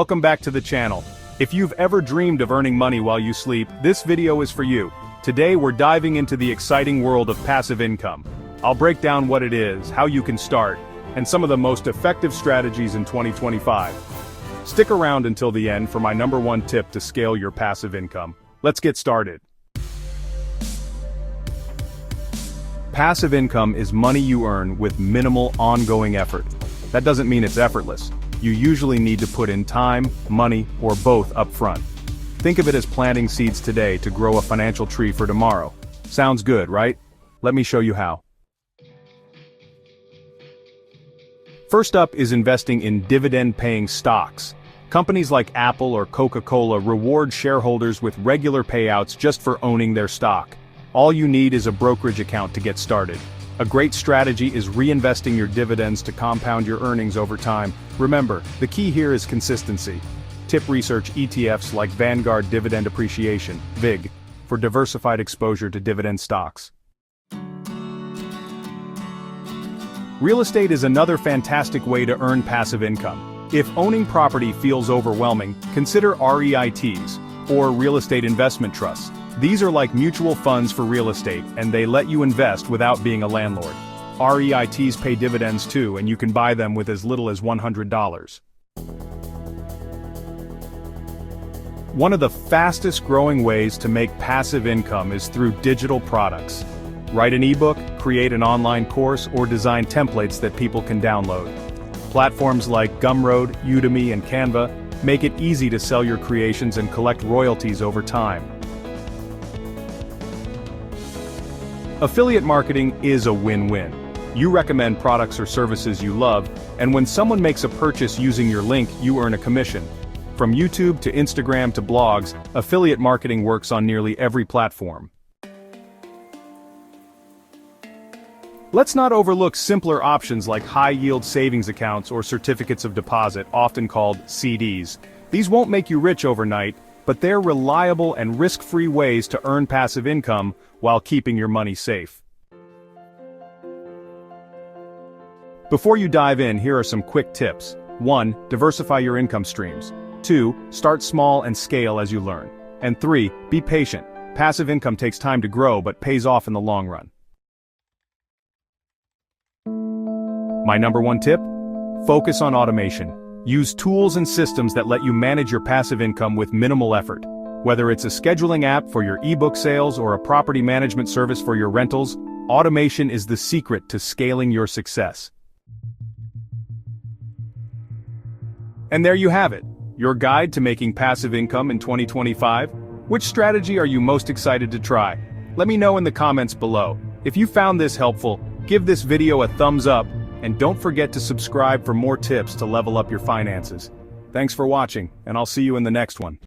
Welcome back to the channel. If you've ever dreamed of earning money while you sleep, this video is for you. Today we're diving into the exciting world of passive income. I'll break down what it is, how you can start, and some of the most effective strategies in 2025. Stick around until the end for my #1 tip to scale your passive income. Let's get started. Passive income is money you earn with minimal ongoing effort. That doesn't mean it's effortless. You usually need to put in time, money, or both up front. Think of it as planting seeds today to grow a financial tree for tomorrow. Sounds good, right? Let me show you how. First up is investing in dividend-paying stocks. Companies like Apple or Coca-Cola reward shareholders with regular payouts just for owning their stock. All you need is a brokerage account to get started. A great strategy is reinvesting your dividends to compound your earnings over time. Remember, the key here is consistency. Tip research ETFs like Vanguard Dividend Appreciation, VIG, for diversified exposure to dividend stocks. Real estate is another fantastic way to earn passive income. If owning property feels overwhelming, consider REITs, or real estate investment trusts. These are like mutual funds for real estate, and they let you invest without being a landlord. REITs pay dividends too, and you can buy them with as little as $100. One of the fastest growing ways to make passive income is through digital products. Write an ebook, create an online course, or design templates that people can download. Platforms like Gumroad, Udemy, and Canva make it easy to sell your creations and collect royalties over time. Affiliate marketing is a win-win. You recommend products or services you love, and when someone makes a purchase using your link, you earn a commission. From YouTube to Instagram to blogs, affiliate marketing works on nearly every platform. Let's not overlook simpler options like high-yield savings accounts or certificates of deposit, often called CDs. These won't make you rich overnight, but they're reliable and risk-free ways to earn passive income while keeping your money safe. Before you dive in, here are some quick tips. 1. Diversify your income streams. 2. Start small and scale as you learn. And 3. Be patient. Passive income takes time to grow but pays off in the long run. My #1 tip? Focus on automation. Use tools and systems that let you manage your passive income with minimal effort. Whether it's a scheduling app for your ebook sales or a property management service for your rentals, automation is the secret to scaling your success. And there you have it, your guide to making passive income in 2025. Which strategy are you most excited to try? Let me know in the comments below. If you found this helpful, give this video a thumbs up, and don't forget to subscribe for more tips to level up your finances. Thanks for watching, and I'll see you in the next one.